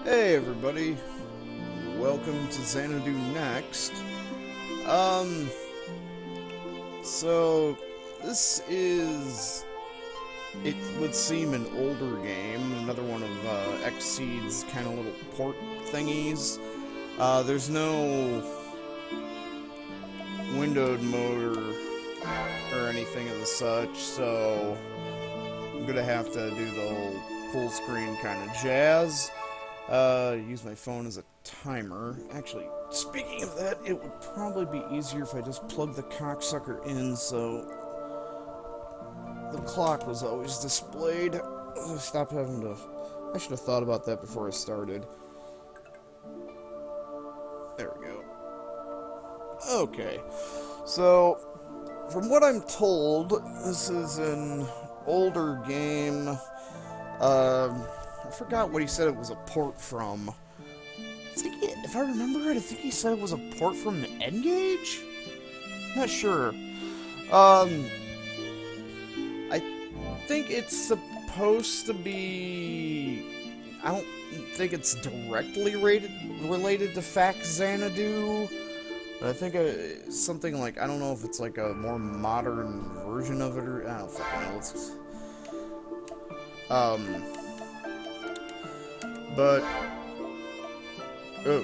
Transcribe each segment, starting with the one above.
Hey everybody, welcome to Xanadu next. Um, so this is, it would seem an older game, another one of Xseed's kind of little port thingies. There's no windowed mode or anything of the such, so I'm gonna have to do the whole full screen kind of jazz. Use my phone as a timer. Actually, speaking of that, it would probably be easier if I just plugged the cocksucker in so the clock was always displayed. Stop having to... I should have thought about that before I started. There we go. Okay. So, from what I'm told, this is an older game. I forgot what he said it was a port from. If I remember right, I think he said it was a port from the N-Gage? Not sure. I think it's supposed to be... I don't think it's directly related to Xanadu. But I think something like... I don't know if it's like a more modern version of it or... I don't fucking know. But... Oh.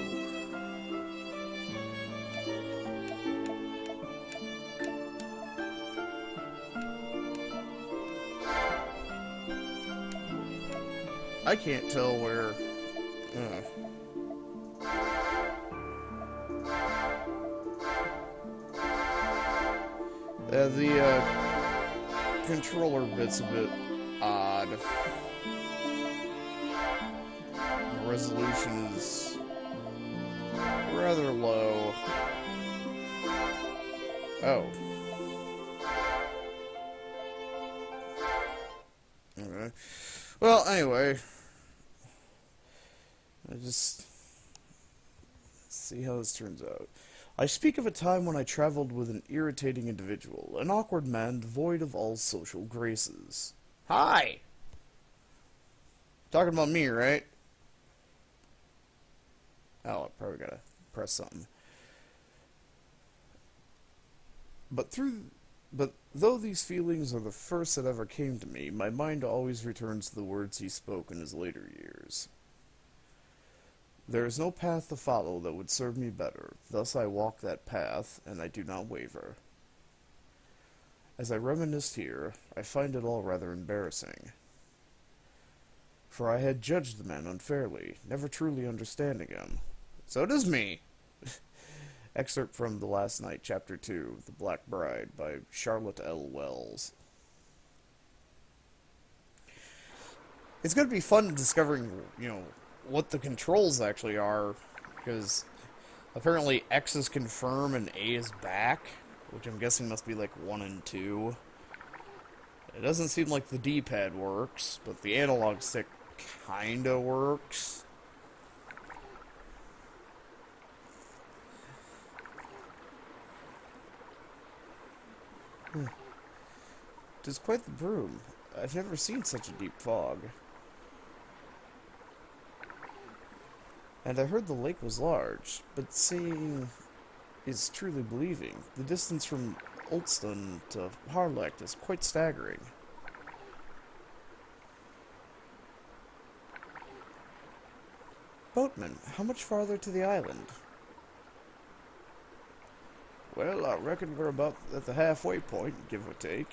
I can't tell where... the controller bit's a bit odd. The resolution is rather low. Oh. Okay. Well, anyway. I just see how this turns out. I speak of a time when I traveled with an irritating individual, an awkward man devoid of all social graces. Hi! Talking about me, right? Oh, I probably gotta press something. But though these feelings are the first that ever came to me, my mind always returns to the words he spoke in his later years. There is no path to follow that would serve me better, thus I walk that path, and I do not waver. As I reminisce here, I find it all rather embarrassing. For I had judged the man unfairly, never truly understanding him. So does me! Excerpt from The Last Night, Chapter 2, The Black Bride, by Charlotte L. Wells. It's going to be fun discovering, what the controls actually are, because apparently X is confirm and A is back, which I'm guessing must be like 1 and 2. It doesn't seem like the D-pad works, but the analog stick kinda works. It is quite the broom. I've never seen such a deep fog. And I heard the lake was large, but seeing is truly believing. The distance from Ulston to Harlech is quite staggering. Boatman, how much farther to the island? Well, I reckon we're about at the halfway point, give or take.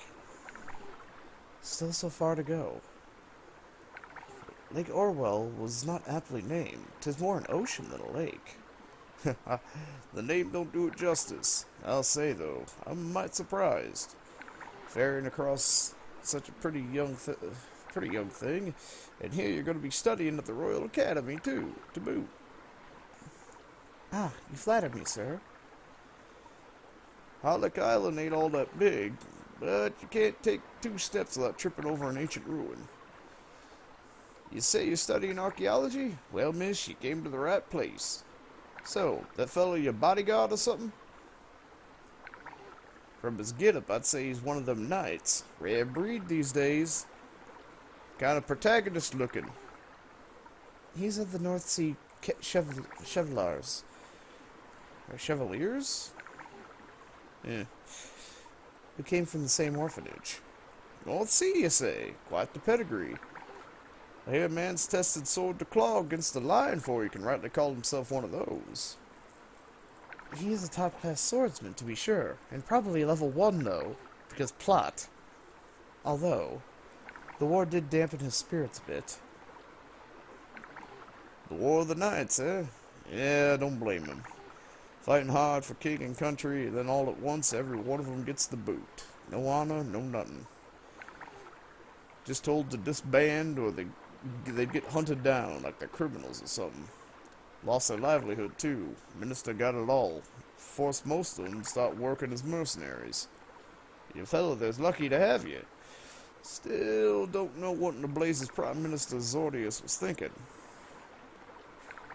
Still so far to go. Lake Orwell was not aptly named. 'Tis more an ocean than a lake. The name don't do it justice. I'll say, though, I'm might surprised. Ferrying across such a pretty young thing, and here you're going to be studying at the Royal Academy, too, to boot. Ah, you flatter me, sir. Harlech Island ain't all that big, but you can't take 2 steps without tripping over an ancient ruin. You say you're studying archaeology? Well, miss, you came to the right place. So, that fellow your bodyguard or something? From his get-up, I'd say he's one of them knights. Rare breed these days. Kind of protagonist looking. He's of the North Sea Chevaliers. Or Chevaliers? Yeah. Who came from the same orphanage. North Sea, you say? Quite the pedigree. I hear a man's tested sword to claw against a lion before he can rightly call himself one of those. He is a top-class swordsman, to be sure, and probably level 1, though, because plot. Although, the war did dampen his spirits a bit. The War of the Knights, eh? Yeah, don't blame him. Fighting hard for king and country, and then all at once every one of them gets the boot. No honor, no nothing. Just told to disband or they'd get hunted down like they're criminals or something. Lost their livelihood, too. Minister got it all. Forced most of them to start working as mercenaries. You fellow there's lucky to have you. Still don't know what in the blazes Prime Minister Zordius was thinking.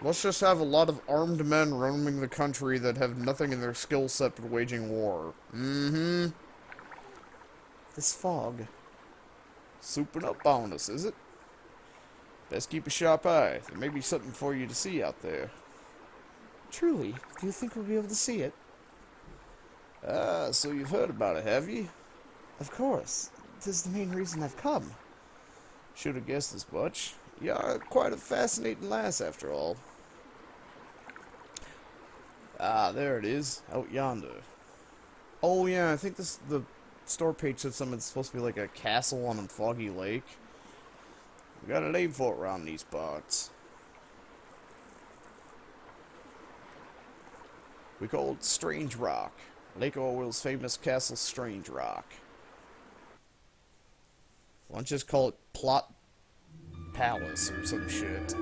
Let's just have a lot of armed men roaming the country that have nothing in their skill set but waging war. Mm-hmm. This fog. Souping up on us, is it? Best keep a sharp eye. There may be something for you to see out there. Truly? Do you think we'll be able to see it? Ah, so you've heard about it, have you? Of course. 'Tis the main reason I've come. Should have guessed as much. You are quite a fascinating lass, after all. Ah, there it is, out yonder. Oh yeah, I think the store page said something that's supposed to be like a castle on a foggy lake. We got a name for it around these parts. We call it Strange Rock. Lake Orwell's famous castle, Strange Rock. Why don't you just call it Plot Palace or some shit?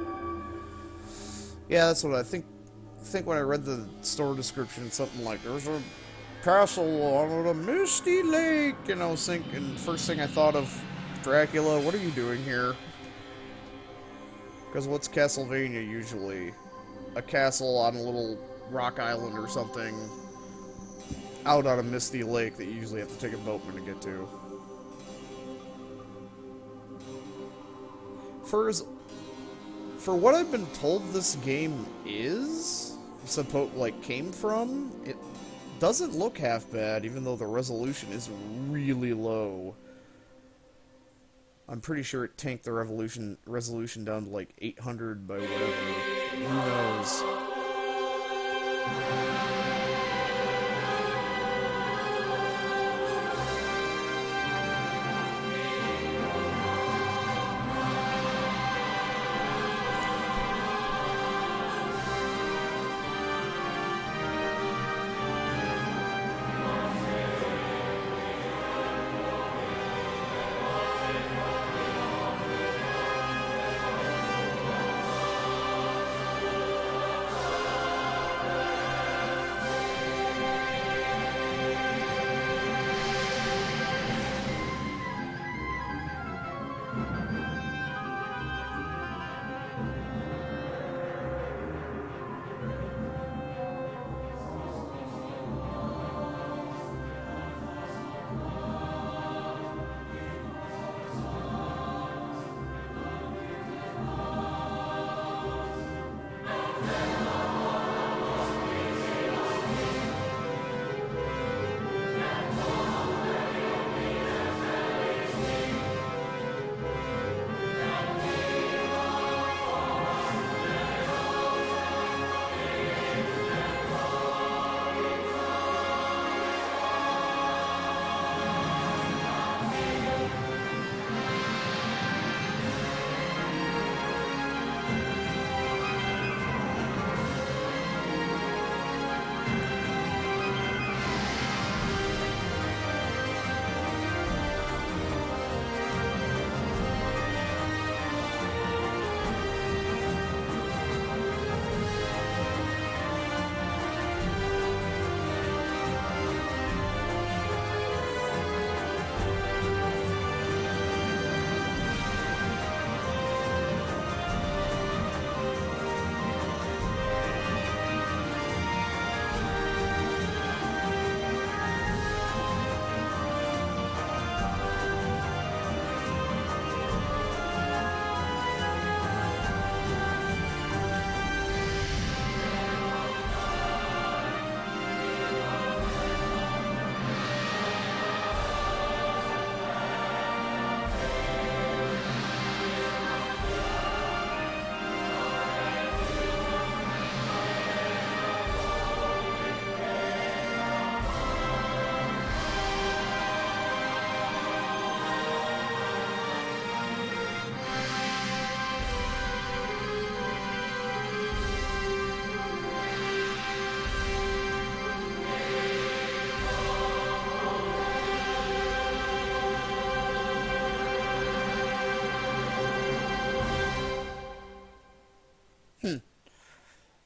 Yeah, that's what I think when I read the store description, something like, there's a castle on a misty lake, and I was thinking, first thing I thought of, Dracula, what are you doing here? Because what's Castlevania usually? A castle on a little rock island or something, out on a misty lake that you usually have to take a boatman to get to. For what I've been told this game is, came from, it doesn't look half bad, even though the resolution is really low. I'm pretty sure it tanked the resolution down to like 800 by whatever. Who knows?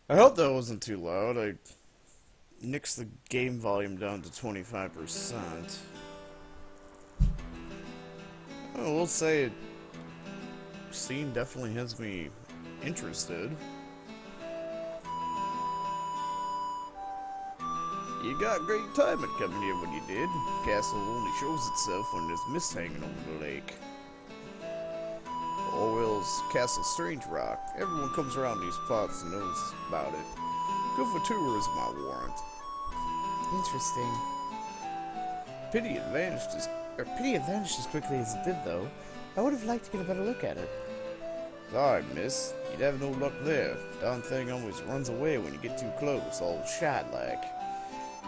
I hope that wasn't too loud. I nixed the game volume down to 25%. Oh, we'll say scene definitely has me interested. You got great timing coming here when you did. Castle only shows itself when there's mist hanging over the lake. Orwell's Castle Strange Rock. Everyone comes around these parts and knows about it. Go for tour is my warrant. Interesting. Pity it vanished as quickly as it did, though. I would have liked to get a better look at it. Sorry, miss. You'd have no luck there. Darn thing always runs away when you get too close, all shy-like.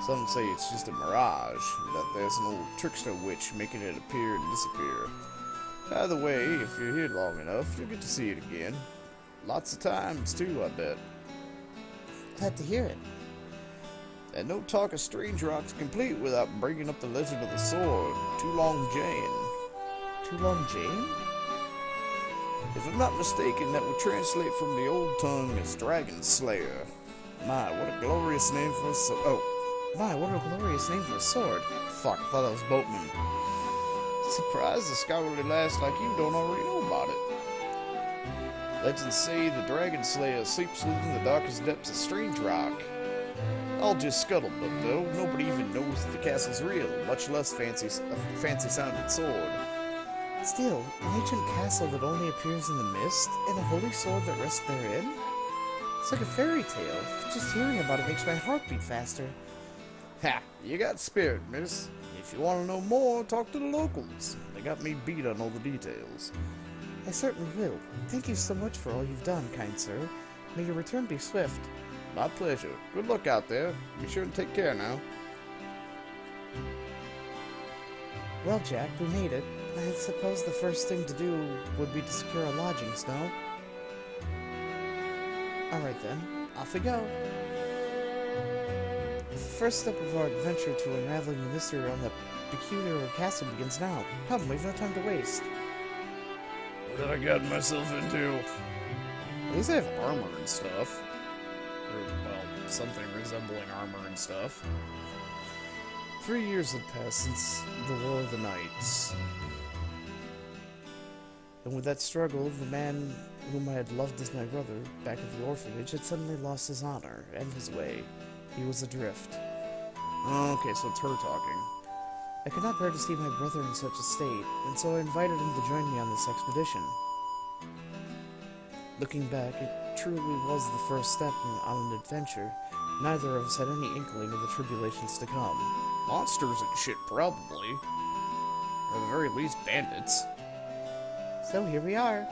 Some say it's just a mirage, that there's an old trickster witch making it appear and disappear. Either way, if you're here long enough, you'll get to see it again. Lots of times, too, I bet. Glad to hear it. And no talk of Strange Rock's complete without bringing up the legend of the sword, Too Long Jane. Too Long Jane? If I'm not mistaken, that would translate from the old tongue as Dragon Slayer. My, what a glorious name for a sword. Oh, my, what a glorious name for a sword. Fuck, I thought that was Boatman. Surprised the scholarly lass like you don't already know about it. Legends say the Dragon Slayer sleeps within the darkest depths of Strange Rock. All just scuttlebutt, though. Nobody even knows that the castle's real, much less a fancy-sounding sword. Still, an ancient castle that only appears in the mist, and a holy sword that rests therein? It's like a fairy tale. Just hearing about it makes my heart beat faster. Ha! You got spirit, miss. If you want to know more, talk to the locals. They got me beat on all the details. I certainly will. Thank you so much for all you've done, kind sir. May your return be swift. My pleasure. Good luck out there. Be sure to take care now. Well, Jack, we made it. I suppose the first thing to do would be to secure our lodgings, no? Alright then, off we go. The first step of our adventure to unraveling the mystery around that peculiar castle begins now. Come, we've no time to waste. What have I gotten myself into? At least I have armor and stuff. Or, well, something resembling armor and stuff. 3 years had passed since the War of the Knights. And with that struggle, the man whom I had loved as my brother, back at the orphanage, had suddenly lost his honor and his way. He was adrift. Okay, so it's her talking. I could not bear to see my brother in such a state, and so I invited him to join me on this expedition. Looking back, it truly was the first step on an adventure. Neither of us had any inkling of the tribulations to come. Monsters and shit, probably. Or at the very least, bandits. So here we are.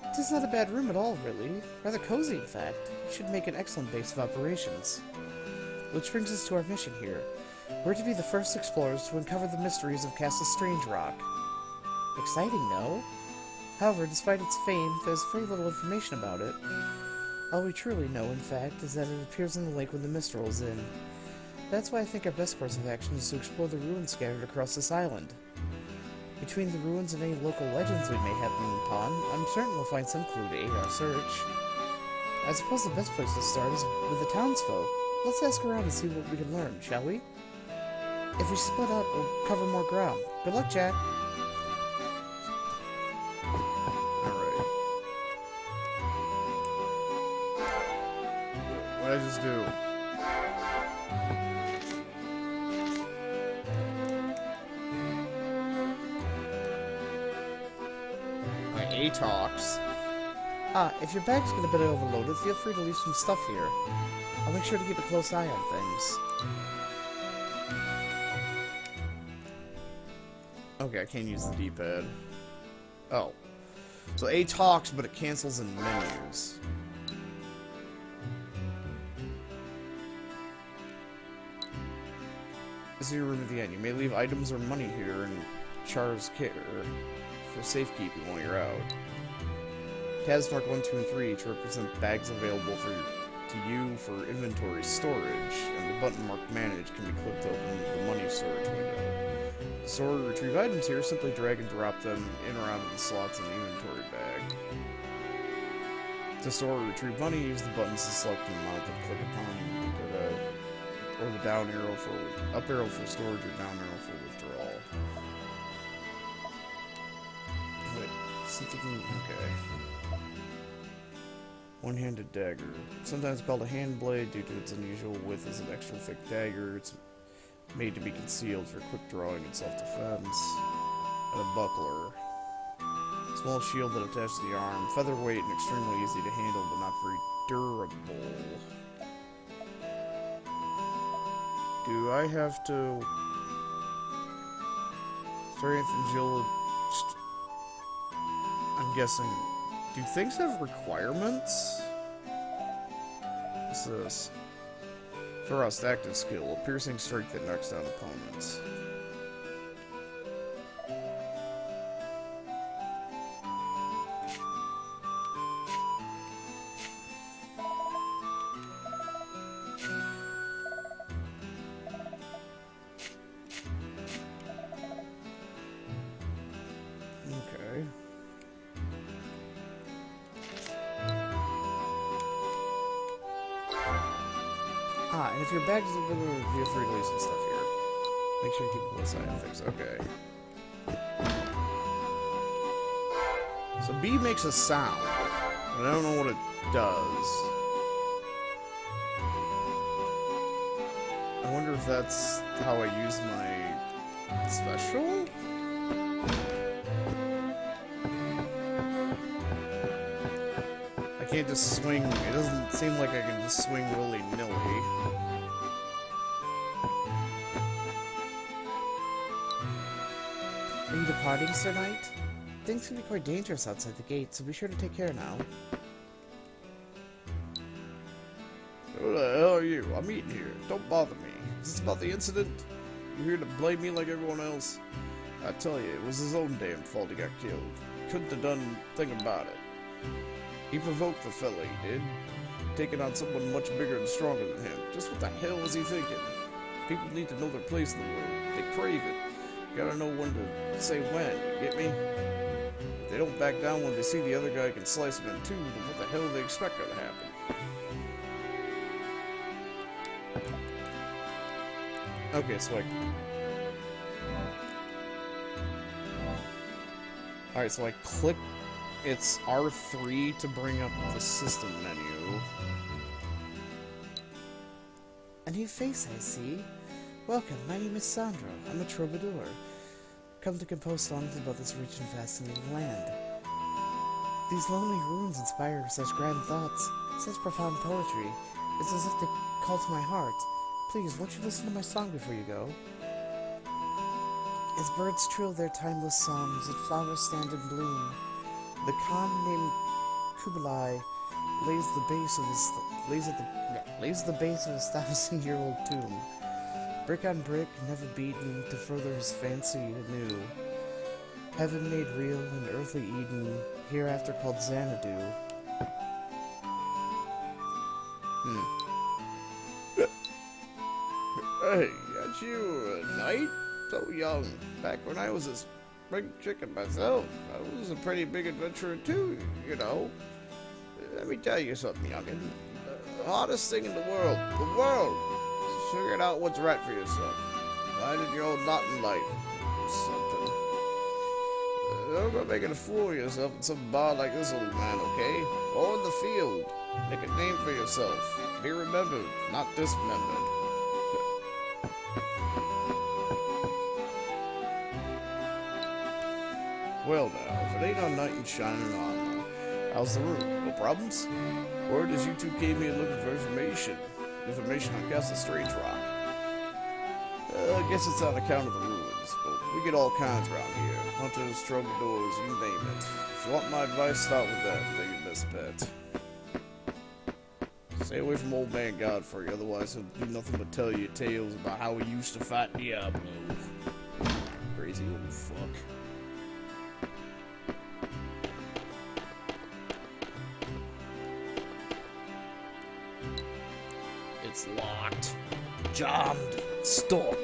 It is not a bad room at all, really. Rather cozy, in fact. It should make an excellent base of operations. Which brings us to our mission here. We're to be the first explorers to uncover the mysteries of Castle Strange Rock. Exciting, no? However, despite its fame, there's very little information about it. All we truly know, in fact, is that it appears in the lake when the mist rolls in. That's why I think our best course of action is to explore the ruins scattered across this island. Between the ruins and any local legends we may happen upon, I'm certain we'll find some clue to aid our search. I suppose the best place to start is with the townsfolk. Let's ask around and see what we can learn, shall we? If we split up, we'll cover more ground. Good luck, Jack. Alright. What did I just do? My ATOX. If your bag's get a bit overloaded, feel free to leave some stuff here. I'll make sure to keep a close eye on things. Okay, I can't use the D-pad. Oh. So A talks, but it cancels in menus. This is your room at the end. You may leave items or money here in Char's care for safekeeping while you're out. Tabs mark 1, 2, and 3 each represent bags available to you for inventory storage, and the button marked Manage can be clicked to open the money storage window. To store or retrieve items here, simply drag and drop them in or out of the slots in the inventory bag. To store or retrieve money, use the buttons to select the amount and click upon or the down arrow for up arrow for storage or down arrow for withdrawal. Wait, something okay. One-handed dagger. Sometimes called a hand blade due to its unusual width as an extra thick dagger. It's made to be concealed for quick drawing and self-defense. And a buckler. Small shield that attaches to the arm. Featherweight and extremely easy to handle, but not very durable. Do I have to... Strength and agility... I'm guessing... Do things have requirements? What's this? Thrust, active skill. A piercing strike that knocks down opponents. Okay. Ah, and if your bag doesn't feel free to leave some stuff here. Make sure you keep a close eye on things. Okay. So B makes a sound, but I don't know what it does. I wonder if that's how I use my special? I can't just swing. It doesn't seem like I can just swing willy-nilly. Are you departing, Sir Knight? Things can be quite dangerous outside the gate, so be sure to take care now. Who the hell are you? I'm eating here. Don't bother me. Is this about the incident? You're here to blame me like everyone else? I tell you, it was his own damn fault he got killed. Couldn't have done a thing about it. He provoked the fella, he did. Taking on someone much bigger and stronger than him. Just what the hell was he thinking? People need to know their place in the world. They crave it. You gotta know when to say when, you get me? If they don't back down when they see the other guy can slice them in two, then what the hell do they expect to happen? Okay, so Alright, so I click... It's R3 to bring up the system menu. A new face, I see. Welcome, my name is Sandro. I'm a troubadour. Come to compose songs about this rich and fascinating land. These lonely ruins inspire such grand thoughts, such profound poetry. It's as if they call to my heart. Please, won't you listen to my song before you go? As birds trill their timeless songs, and flowers stand in bloom, the Khan named Kublai lays the base of his 1,000-year-old tomb, brick on brick, never beaten, to further his fancy anew. Heaven made real, an earthly Eden, hereafter called Xanadu. Hey, aren't you a knight? So young. Back when I was a spring chicken myself, I was a pretty big adventurer too, you know. Let me tell you something, youngin'. The hardest thing in the world, is figuring out what's right for yourself. Finding your own lot in life. Something. Don't go making a fool of yourself in some bar like this old man, okay? Or in the field. Make a name for yourself. Be remembered, not dismembered. Well now, if it ain't our knight in shining armor, how's the room? No problems? Word is you two came here looking for information. Information on Castle Strange Rock. I guess it's on account of the ruins, but we get all kinds around here. Hunters, troubadours, you name it. If you want my advice, start with that. They're your best bet. Stay away from old man Godfrey, otherwise he'll do nothing but tell you tales about how he used to fight Diablo. Crazy old fuck. It's locked. Jammed. Stuck.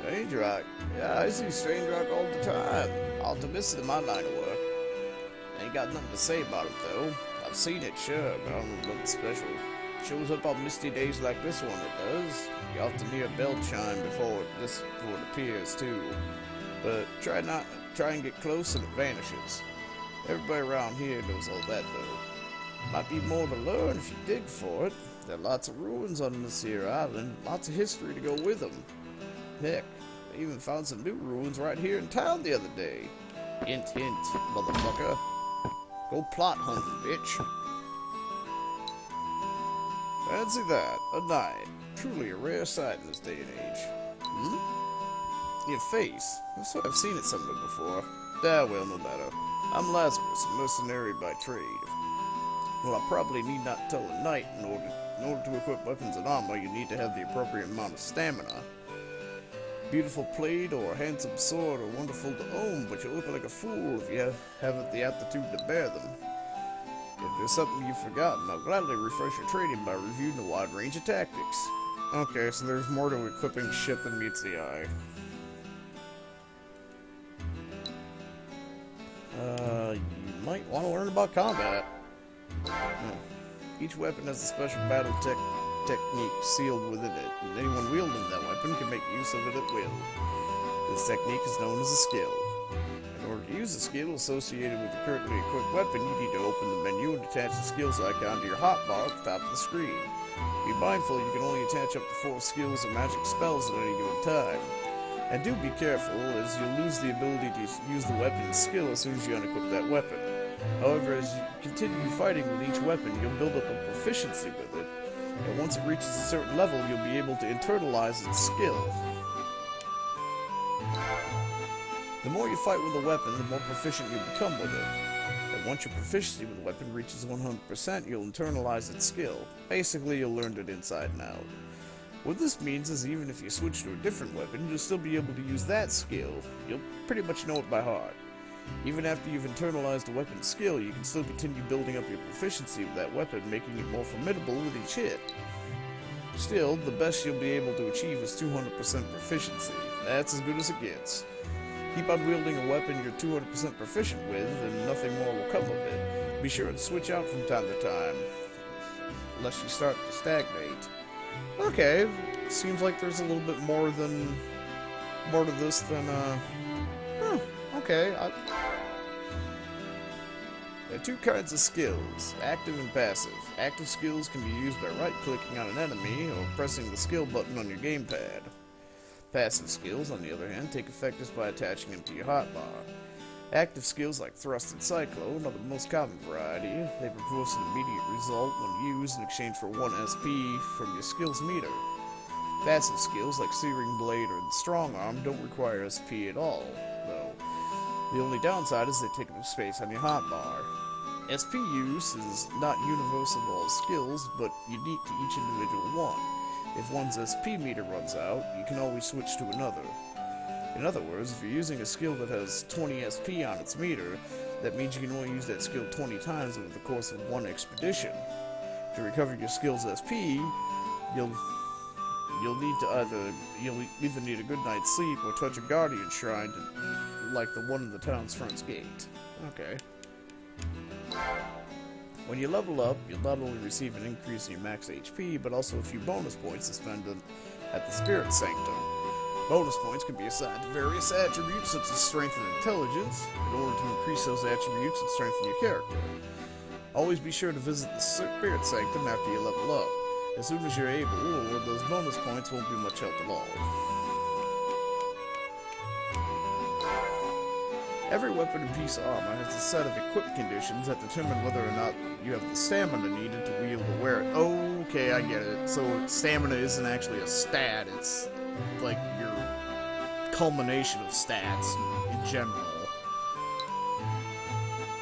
Strange rock? Yeah, I see strange rock all the time. Optimistic in my line of work. Ain't got nothing to say about it, though. I've seen it, sure, but I don't know nothing special. Shows up on misty days like this one, it does. You often hear a bell chime before it appears, too. But try and get close and it vanishes. Everybody around here knows all that, though. Might be more to learn if you dig for it. There are lots of ruins on this here island, lots of history to go with them. Heck, I even found some new ruins right here in town the other day. Hint, hint, motherfucker. Go plot hunting, bitch. Fancy that, a knight. Truly a rare sight in this day and age. Your face. I've seen it somewhere before. Ah, well, no matter. I'm Lazarus, a mercenary by trade. Well, I probably need not tell a knight in order to equip weapons and armor, you need to have the appropriate amount of stamina. Beautiful blade or a handsome sword are wonderful to own, but you look like a fool if you haven't the aptitude to bear them. If there's something you've forgotten, I'll gladly refresh your training by reviewing a wide range of tactics. Okay, so there's more to equipping shit than meets the eye. You might want to learn about combat. Each weapon has a special battle technique sealed within it, and anyone wielding that weapon can make use of it at will. This technique is known as a skill. In order to use a skill associated with the currently equipped weapon, you need to open the menu and attach the skills icon to your hotbar at the top of the screen. Be mindful you can only attach up to 4 skills or magic spells at any given time. And do be careful, as you'll lose the ability to use the weapon's skill as soon as you unequip that weapon. However, as you continue fighting with each weapon, you'll build up a proficiency with it, and once it reaches a certain level, you'll be able to internalize its skill. The more you fight with a weapon, the more proficient you become with it. And once your proficiency with the weapon reaches 100%, you'll internalize its skill. Basically, you'll learn it inside and out. What this means is even if you switch to a different weapon, you'll still be able to use that skill. You'll pretty much know it by heart. Even after you've internalized a weapon's skill, you can still continue building up your proficiency with that weapon, making it more formidable with each hit. Still, the best you'll be able to achieve is 200% proficiency. That's as good as it gets. Keep on wielding a weapon you're 200% proficient with, and nothing more will come of it. Be sure and switch out from time to time, lest you start to stagnate. Okay, seems like there's a little bit more to this than, okay. There are 2 kinds of skills, active and passive. Active skills can be used by right-clicking on an enemy or pressing the skill button on your gamepad. Passive skills, on the other hand, take effect just by attaching them to your hotbar. Active skills like Thrust and Cyclone are the most common variety. They produce an immediate result when used in exchange for 1 SP from your skills meter. Passive skills like Searing Blade or the Strong Arm don't require SP at all, though. The only downside is they take up space on your hotbar. SP use is not universal to all skills, but unique to each individual one. If one's SP meter runs out, you can always switch to another. In other words, if you're using a skill that has 20 SP on its meter, that means you can only use that skill 20 times over the course of 1 expedition. To recover your skill's SP, you'll either need a good night's sleep or touch a guardian shrine like the one in the town's front gate. Okay. When you level up, you'll not only receive an increase in your max HP, but also a few bonus points to spend at the Spirit Sanctum. Bonus points can be assigned to various attributes such as strength and intelligence, in order to increase those attributes and strengthen your character. Always be sure to visit the Spirit Sanctum after you level up. As soon as you're able, or those bonus points won't be much help at all. Every weapon and piece of armor has a set of equip conditions that determine whether or not you have the stamina needed to wield or wear it. Okay, I get it. So stamina isn't actually a stat, it's like your culmination of stats in general.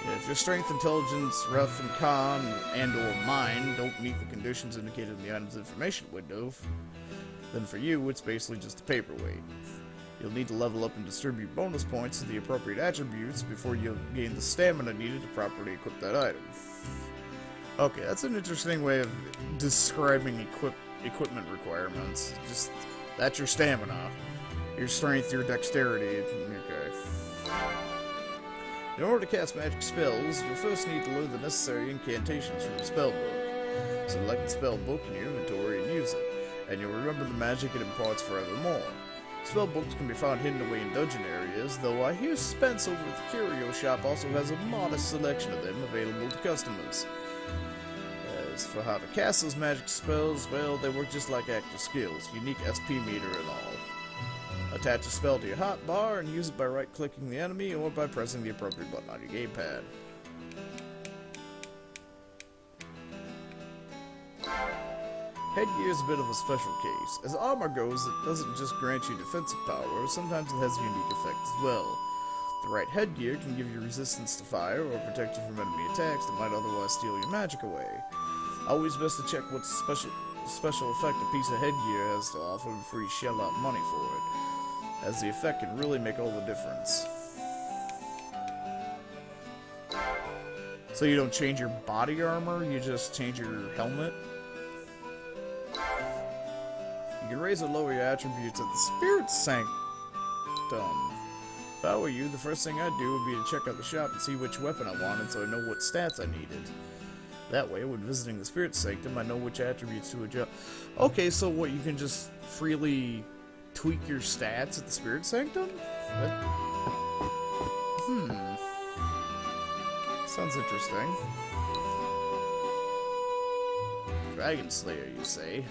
Yeah, if your strength, intelligence, rough, and con, and or mind don't meet the conditions indicated in the item's information window, then for you, it's basically just a paperweight. You'll need to level up and distribute bonus points to the appropriate attributes before you gain the stamina needed to properly equip that item. Okay, that's an interesting way of describing equipment requirements. Just, that's your stamina. Your strength, your dexterity. Okay. In order to cast magic spells, you'll first need to learn the necessary incantations from the spellbook. Select the spellbook in your inventory and use it, and you'll remember the magic it imparts forevermore. Spellbooks can be found hidden away in dungeon areas, though I hear Spence over at the curio shop also has a modest selection of them available to customers. As for how to cast those magic spells, well, they work just like active skills, unique SP meter and all. Attach a spell to your hotbar and use it by right-clicking the enemy or by pressing the appropriate button on your gamepad. Headgear is a bit of a special case. As armor goes, it doesn't just grant you defensive power, sometimes it has a unique effect as well. The right headgear can give you resistance to fire or protect you from enemy attacks that might otherwise steal your magic away. Always best to check what special effect a piece of headgear has to offer before you shell out money for it, as the effect can really make all the difference. So you don't change your body armor, you just change your helmet? You can raise or lower your attributes at the Spirit Sanctum. If I were you, the first thing I'd do would be to check out the shop and see which weapon I wanted so I know what stats I needed. That way, when visiting the Spirit Sanctum, I know which attributes to adjust. Okay, so what, you can just freely tweak your stats at the Spirit Sanctum? Sounds interesting. Dragon Slayer, you say?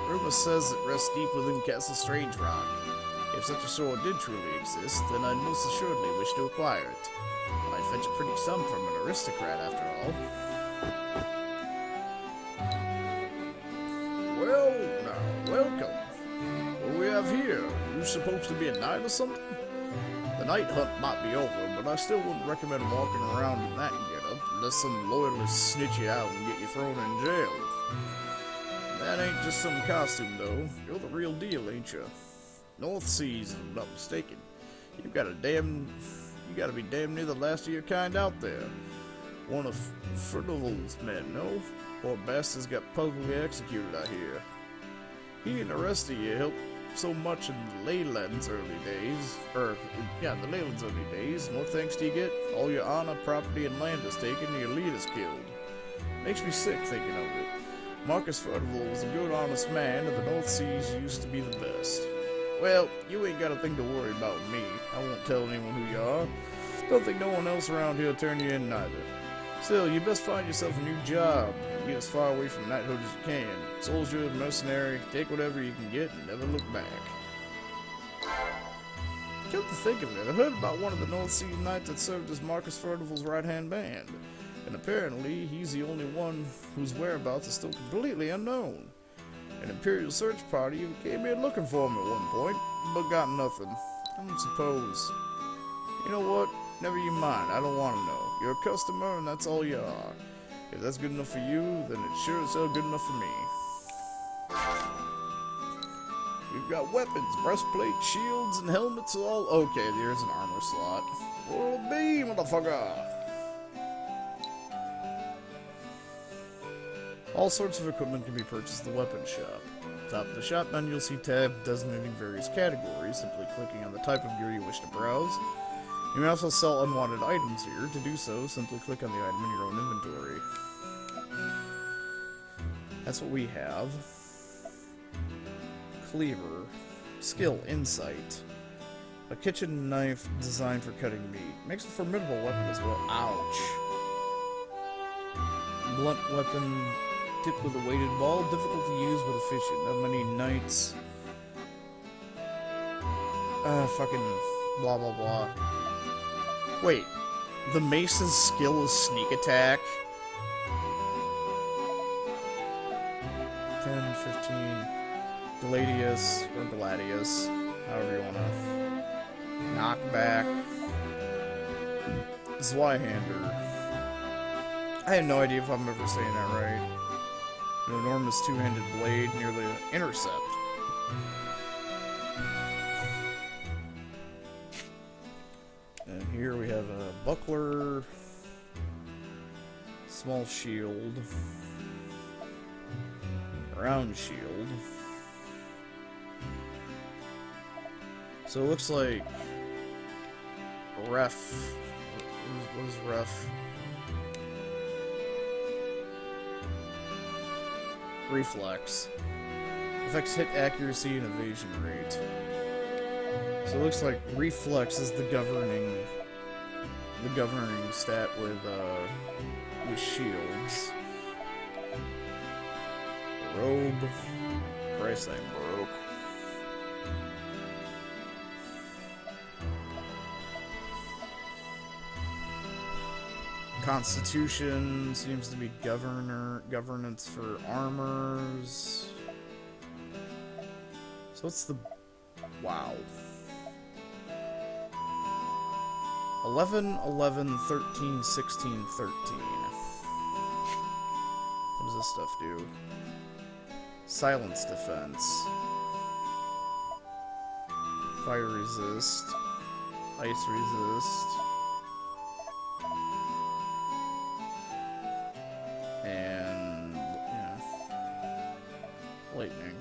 Rumor says it rests deep within Castle Strange Rock. If such a sword did truly exist, then I'd most assuredly wish to acquire it. I'd fetch a pretty sum from an aristocrat, after all. Well, now, welcome. What do we have here? You supposed to be a knight or something? The night hunt might be over, but I still wouldn't recommend walking around in that getup, unless some loyalists snitch you out and get you thrown in jail. That ain't just some costume, though. You're the real deal, ain't you? North Seas, if I'm not mistaken. You gotta be damn near the last of your kind out there. One of Fertil's men, no? Poor bastard's got publicly executed, I hear. He and the rest of you helped so much in the Leyland's early days. The Leyland's early days. What thanks do you get? All your honor, property, and land is taken, and your leader's killed. Makes me sick thinking of it. Marcus Fertival was a good, honest man, and the North Seas used to be the best. Well, you ain't got a thing to worry about with me. I won't tell anyone who you are. Don't think no one else around here will turn you in neither. Still, you best find yourself a new job. Get as far away from knighthood as you can. Soldier, mercenary, take whatever you can get and never look back. Come to think of it, I heard about one of the North Sea Knights that served as Marcus Fertival's right-hand man. And apparently, he's the only one whose whereabouts is still completely unknown. An Imperial search party came here looking for him at one point, but got nothing. I don't suppose. You know what? Never you mind, I don't want to know. You're a customer, and that's all you are. If that's good enough for you, then it's sure as hell good enough for me. We've got weapons, breastplates, shields, and helmets all... Okay, there's an armor slot. What'll it be, motherfucker? All sorts of equipment can be purchased at the weapon shop. At the top of the shop menu, you'll see tabs designating various categories, simply clicking on the type of gear you wish to browse. You may also sell unwanted items here. To do so, simply click on the item in your own inventory. That's what we have. Cleaver. Skill, Insight. A kitchen knife designed for cutting meat. Makes a formidable weapon as well. Ouch. Blunt weapon tipped with a weighted ball. Difficult to use but efficient. Not many knights. Fucking blah blah blah. Wait. The mace's skill is sneak attack? 10, 15... Gladius, or Gladius, however you want to knock back. Zweihander. I have no idea if I'm ever saying that right. An enormous two-handed blade near the intercept. And here we have a buckler, small shield, round shield. So it looks like ref. What is ref? Reflex. Affects hit accuracy and evasion rate. So it looks like reflex is the governing stat with shields. Robe. Christ, I'm broke. Constitution seems to be governance for armors. So what's the... Wow. 11, 11, 13, 16, 13. What does this stuff do? Silence defense. Fire resist. Ice resist. And... yeah. Lightning.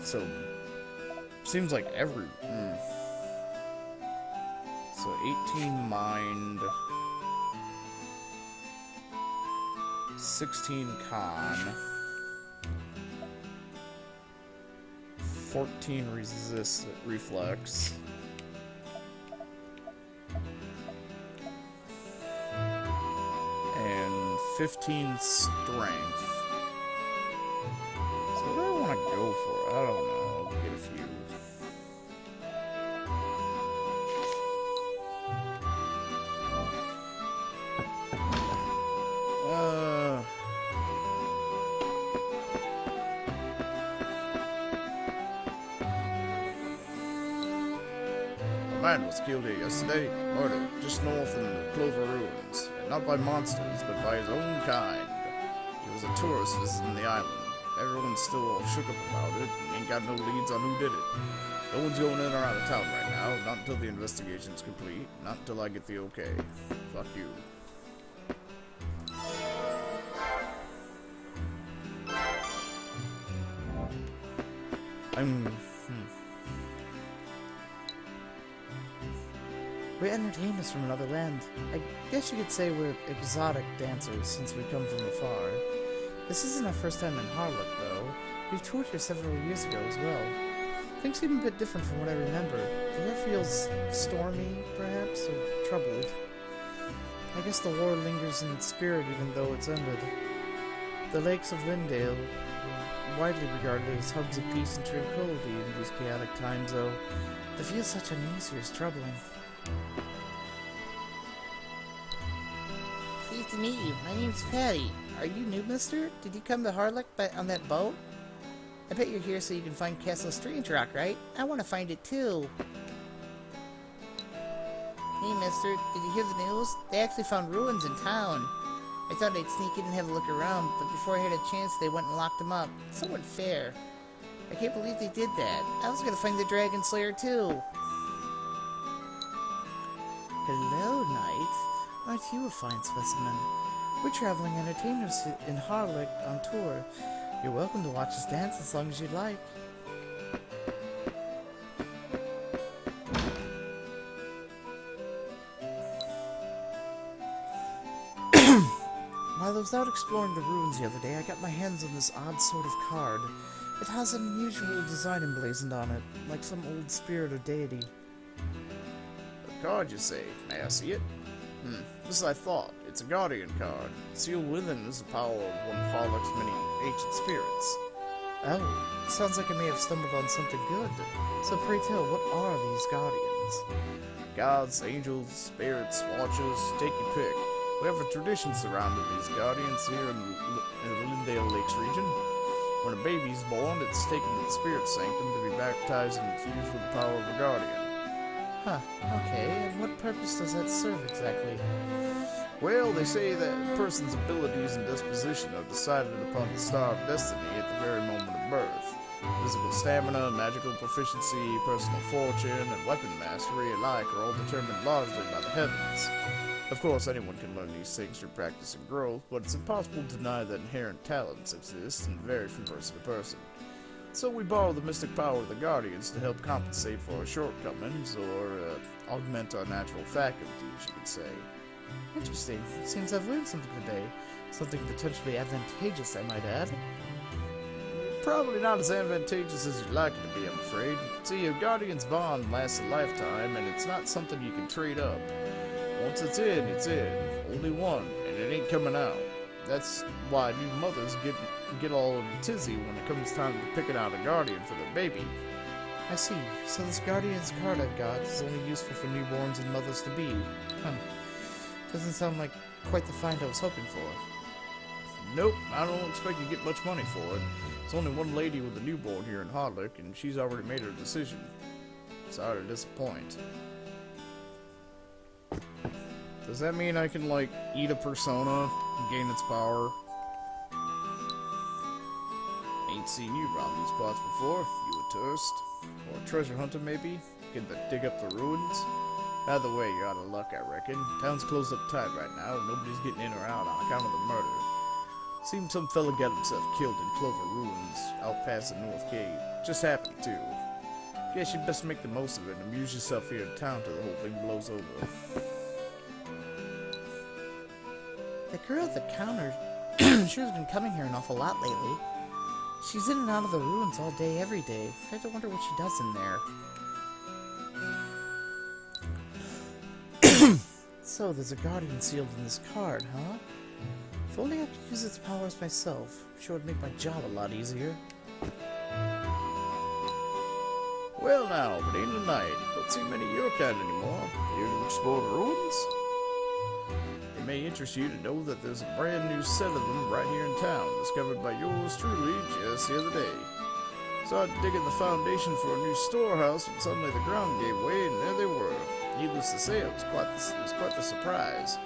So... seems like every... So 18 mind, 16 con, 14 resist reflex, and 15 strength. So what do I want to go for? I don't know. I'll get a few. A man was killed here yesterday, murdered, just north in the Clover Ruins, and not by monsters, but by his own kind. He was a tourist visiting the island. Everyone's still all shook up about it, and ain't got no leads on who did it. No one's going in or out of town right now, not until the investigation's complete, not until I get the okay. Fuck you. We're entertainers from another land. I guess you could say we're exotic dancers since we come from afar. This isn't our first time in Harlock, though. We've toured here several years ago as well. Things seem a bit different from what I remember. The air feels stormy, perhaps, or troubled. I guess the war lingers in spirit even though it's ended. The lakes of Lindale are widely regarded as hubs of peace and tranquility in these chaotic times, though to feel such unease here is troubling. Pleased to meet you. My name's Patty. Are you new, mister? Did you come to Harlock on that boat? I bet you're here so you can find Castle Strange Rock, right? I want to find it too. Hey, mister. Did you hear the news? They actually found ruins in town. I thought I'd sneak in and have a look around, but before I had a chance, they went and locked them up. So unfair. I can't believe they did that. I was gonna find the Dragon Slayer too. Hello, Knight. Aren't you a fine specimen? We're traveling entertainers in Harlock on tour. You're welcome to watch us dance as long as you'd like. While I was out exploring the ruins the other day, I got my hands on this odd sort of card. It has an unusual design emblazoned on it, like some old spirit or deity. A card, you say? May I see it? This I thought. It's a guardian card. Sealed within is the power of one of Harlock's many ancient spirits. Oh, it sounds like I may have stumbled on something good. So pray tell, what are these guardians? Gods, angels, spirits, watchers, take your pick. We have a tradition surrounding these guardians here in the Lindale Lakes region. When a baby's born, it's taken to the spirit sanctum to be baptized and infused with the power of a guardian. Huh, okay, and what purpose does that serve exactly? Well, they say that a person's abilities and disposition are decided upon the star of destiny at the very moment of birth. Physical stamina, magical proficiency, personal fortune, and weapon mastery alike are all determined largely by the heavens. Of course, anyone can learn these things through practice and growth, but it's impossible to deny that inherent talents exist and vary from person to person. So we borrow the mystic power of the Guardians to help compensate for our shortcomings, or augment our natural faculties, you could say. Interesting. It seems I've learned something today. Something potentially advantageous, I might add. Probably not as advantageous as you'd like it to be, I'm afraid. See, a Guardian's bond lasts a lifetime, and it's not something you can trade up. Once it's in, it's in. Only one, and it ain't coming out. That's why new mothers get all in a tizzy when it comes time to picking out a Guardian for their baby. I see. So this Guardian's card I've got is only useful for newborns and mothers-to-be. Doesn't sound like quite the find I was hoping for. Nope, I don't expect you to get much money for it. There's only one lady with a newborn here in Hardlick, and she's already made her decision. Sorry to disappoint. Does that mean I can, like, eat a persona and gain its power? Ain't seen you rob these parts before. You a tourist? Or a treasure hunter, maybe? Can dig up the ruins? Either way, you're out of luck, I reckon. Town's closed up tight right now, and nobody's getting in or out on account of the murder. Seems some fella got himself killed in Clover Ruins, out past the North Gate. Just happened, too. Guess you'd best make the most of it and amuse yourself here in town till the whole thing blows over. The girl at the counter sure has been coming here an awful lot lately. She's in and out of the ruins all day, every day. I have to wonder what she does in there. So, there's a guardian sealed in this card, huh? If only I could use its powers myself. Sure would make my job a lot easier. Well now, but ain't tonight. Don't see many of your kind anymore. Here to explore the ruins? It may interest you to know that there's a brand new set of them right here in town, discovered by yours truly just the other day. Started digging the foundation for a new storehouse when suddenly the ground gave way and there they were. Needless to say, it was quite the surprise.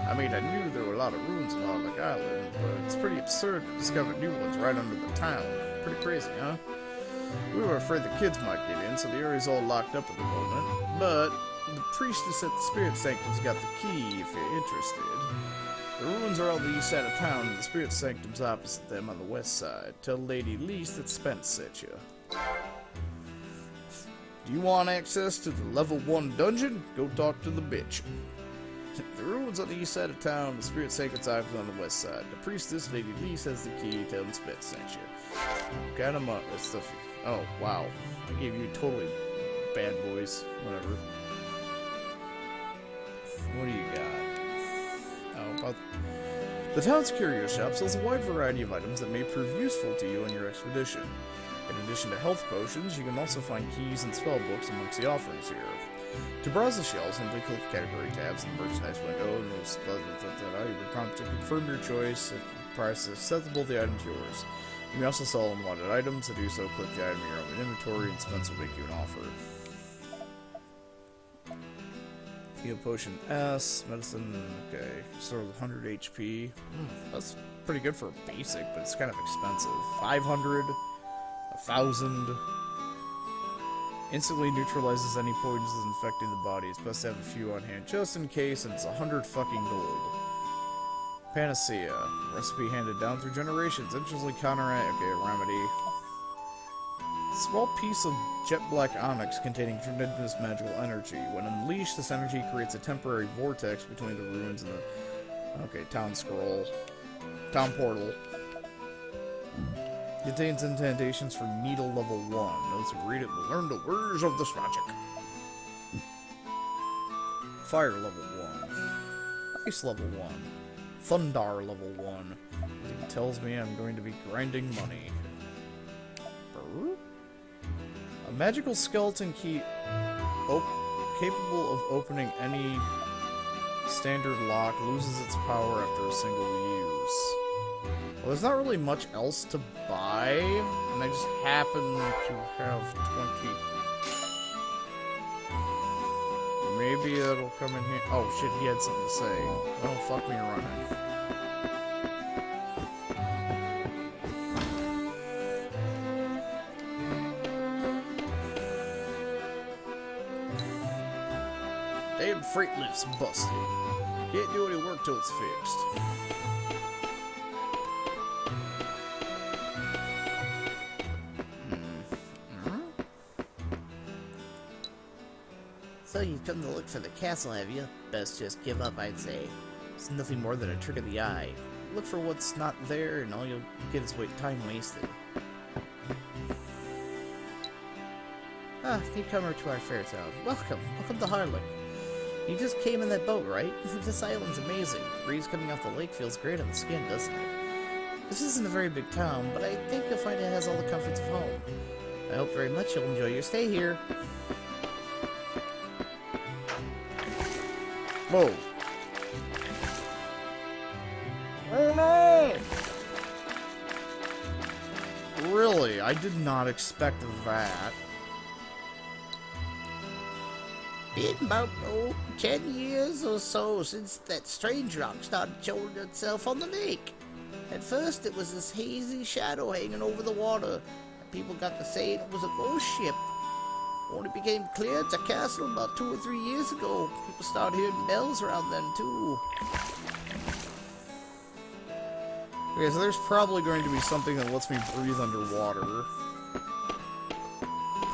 I mean, I knew there were a lot of ruins in Hardlick Island, but it's pretty absurd to discover new ones right under the town. Pretty crazy, huh? We were afraid the kids might get in, so the area's all locked up at the moment. But the priestess at the Spirit Sanctum's got the key if you're interested. The ruins are on the east side of town, and the Spirit Sanctum's opposite them on the west side. Tell Lady Lease that Spence sent you. Do you want access to the level 1 dungeon? Go talk to the bitch. The ruins on the east side of town, the Spirit Sanctum's office on the west side. The priestess, Lady Lease, has the key. Tell them Spence sent you. Got him up. That stuff. Oh, wow. I gave you totally bad voice. Whatever. What do you got? Oh, about... The town's curio shop sells a wide variety of items that may prove useful to you on your expedition. In addition to health potions, you can also find keys and spell books amongst the offerings here. To browse the shelves, simply click the category tabs in the merchandise window, and you'll be prompted to confirm your choice. If the price is acceptable, the item's yours. You may also sell unwanted items. To do so, click the item in your own inventory, and Spence will make you an offer. Heal potion S, medicine, okay, store with 100 HP. That's pretty good for a basic, but it's kind of expensive. 500, 1,000. Instantly neutralizes any poisons infecting the body. It's best to have a few on hand just in case, and it's 100 fucking gold. Panacea. Recipe handed down through generations. Instantly counteract. Okay, remedy. Small piece of jet black onyx containing tremendous magical energy. When unleashed, this energy creates a temporary vortex between the ruins and the... Okay, town scroll. Town portal. Contains incantations for Needle level 1. Those who read it will learn the words of this magic. Fire level 1. Ice level 1. Thundar level 1. It tells me I'm going to be grinding money. Brr? A magical skeleton key capable of opening any standard lock loses its power after a single use. Well, there's not really much else to buy, and I just happen to have 20. Maybe it'll come in here. Oh shit, he had something to say. Oh, fuck me running. Damn freight lift's busted. Can't do any work till it's fixed. So you've come to look for the castle, have you? Best just give up, I'd say. It's nothing more than a trick of the eye. Look for what's not there, and all you'll get is time wasted. Ah, newcomer to our fair town. Welcome to Harlech. You just came in that boat, right? This island's amazing. The breeze coming off the lake feels great on the skin, doesn't it? This isn't a very big town, but I think you'll find it has all the comforts of home. I hope very much you'll enjoy your stay here. Whoa. Oh no! Really? I did not expect that. Been about 10 years or so since that strange rock started showing itself on the lake. At first it was this hazy shadow hanging over the water, and people got to saying it was a ghost ship. Only became clear it's a castle about 2 or 3 years ago. People started hearing bells around then too. Okay, so there's probably going to be something that lets me breathe underwater.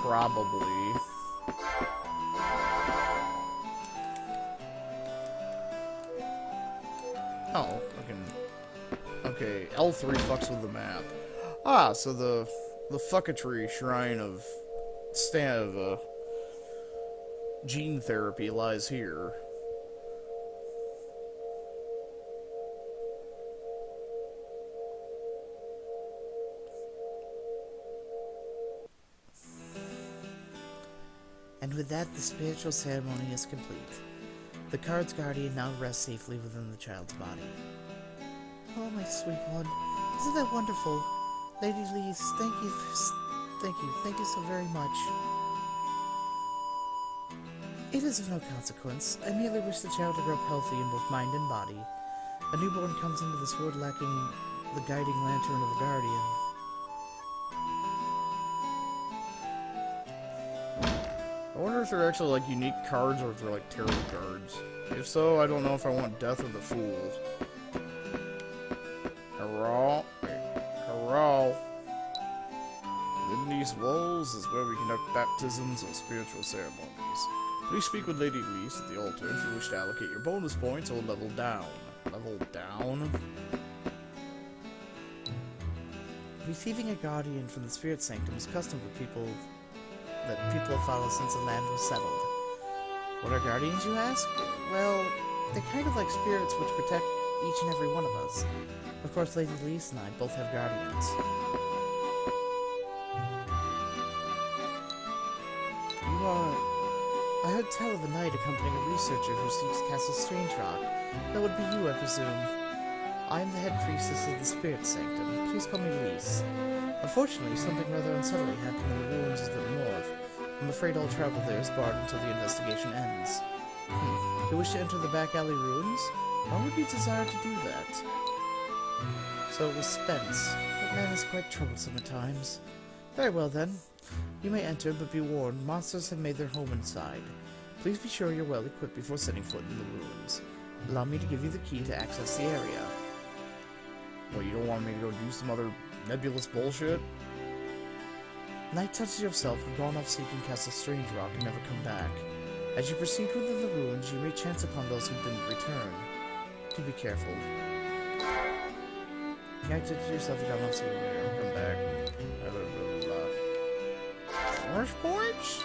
Probably. Oh, I can... Okay, L3 fucks with the map. Ah, so the fucketry shrine of gene therapy lies here. And with that, the spiritual ceremony is complete. The card's guardian now rests safely within the child's body. Oh, my sweet one. Isn't that wonderful? Lady Lise, thank you so very much. It is of no consequence. I merely wish the child to grow up healthy in both mind and body. A newborn comes into this world lacking the guiding lantern of a guardian. I wonder if they're actually like unique cards or if they're like tarot cards. If so, I don't know if I want Death or the Fool. Hurrah! Hurrah! Within these walls is where we conduct baptisms and spiritual ceremonies. Please speak with Lady Lise at the altar if you wish to allocate your bonus points or level down. Level down? Receiving a guardian from the Spirit Sanctum is custom for people have followed since the land was settled. What are guardians, you ask? Well, they're kind of like spirits which protect each and every one of us. Of course, Lady Lise and I both have guardians. I heard tell of a knight accompanying a researcher who seeks Castle Strangerock. That would be you, I presume. I am the head priestess of the Spirit Sanctum. Please call me Lise. Unfortunately, something rather unsettling happened in the ruins of the north. I'm afraid all travel there is barred until the investigation ends. You wish to enter the back alley ruins? Why would you desire to do that? So it was Spence. That man is quite troublesome at times. Very well then. You may enter, but be warned, monsters have made their home inside. Please be sure you're well equipped before setting foot in the ruins. Allow me to give you the key to access the area. Well, you don't want me to go do some other nebulous bullshit? Knight such as yourself have gone off seeking Castle Strangerock and never come back. As you proceed within the ruins, you may chance upon those who didn't return. Do be careful. Knight such as yourself have gone off seeking and never come back. Bonus points?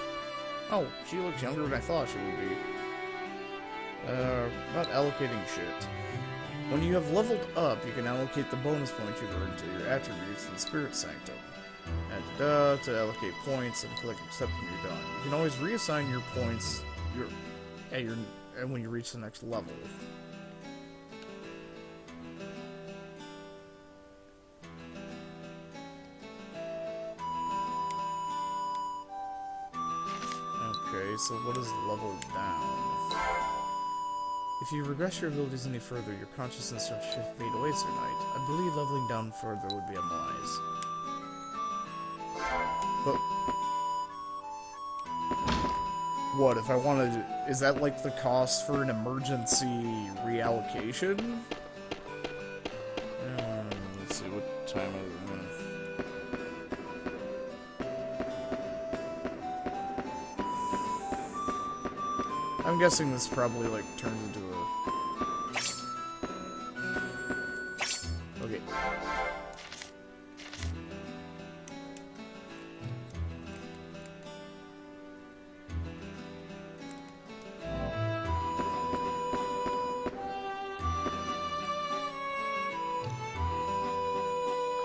Oh, she looks younger than I thought she would be. Not allocating shit. When you have leveled up, you can allocate the bonus points you've earned to your attributes in the Spirit Sanctum. Add to allocate points and click accept when you're done. You can always reassign your points when you reach the next level. Okay, so what is level down? If you regress your abilities any further, your consciousness should fade away, Sir Knight. I believe leveling down further would be unwise. But... what, if I wanted to... is that like the cost for an emergency reallocation? Let's see, what time is it? I'm guessing this probably, like, turns into a... Okay.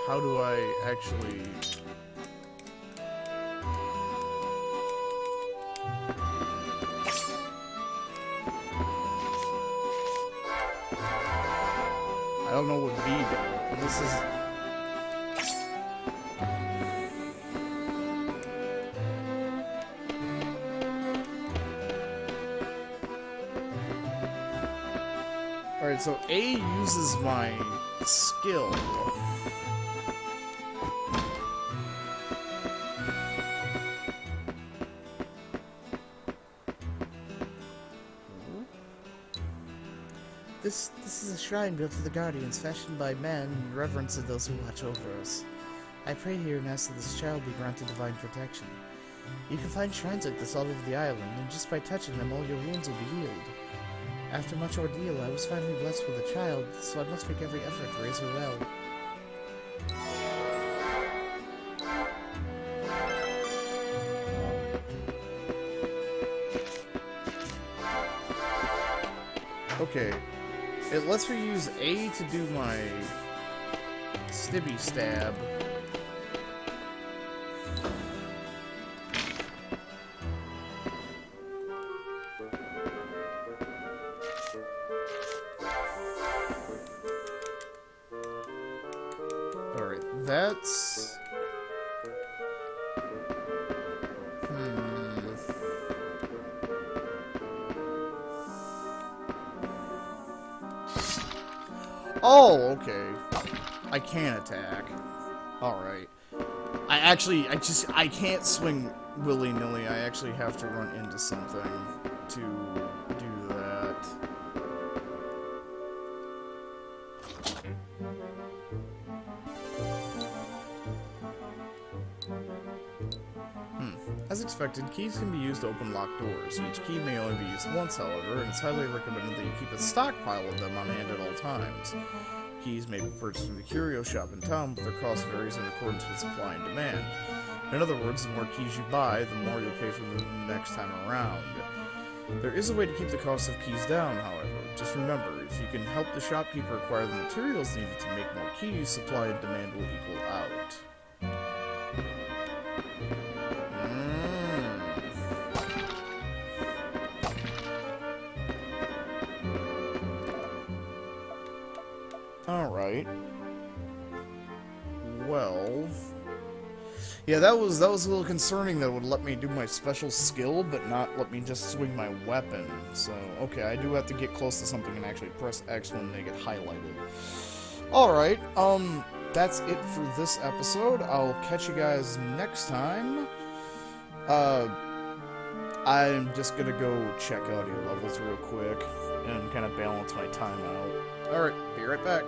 How do I actually... I don't know what B did. This is... Alright, so A uses my skill. This is a shrine built for the Guardians, fashioned by men in reverence of those who watch over us. I pray here and ask that this child be granted divine protection. You can find shrines like this all over the island, and just by touching them, all your wounds will be healed. After much ordeal, I was finally blessed with a child, so I must make every effort to raise her well. Okay. It lets me use A to do my stibby stab. Alright, that's... Oh, okay. I can attack. Alright. I can't swing willy-nilly. I actually have to run into something to do that. As expected, keys can be used to open locked doors. Each key may only be used once, however, and it's highly recommended that you keep a stockpile of them on hand at all times. Keys may be purchased from the curio shop in town, but their cost varies in accordance with supply and demand. In other words, the more keys you buy, the more you'll pay for them the next time around. There is a way to keep the cost of keys down, however. Just remember, if you can help the shopkeeper acquire the materials needed to make more keys, supply and demand will equal out. Alright. Well... Yeah, that was a little concerning that it would let me do my special skill, but not let me just swing my weapon. So, okay, I do have to get close to something and actually press X when they get highlighted. Alright, that's it for this episode. I'll catch you guys next time. I'm just gonna go check out your levels real quick and kind of balance my time out. Alright, be right back.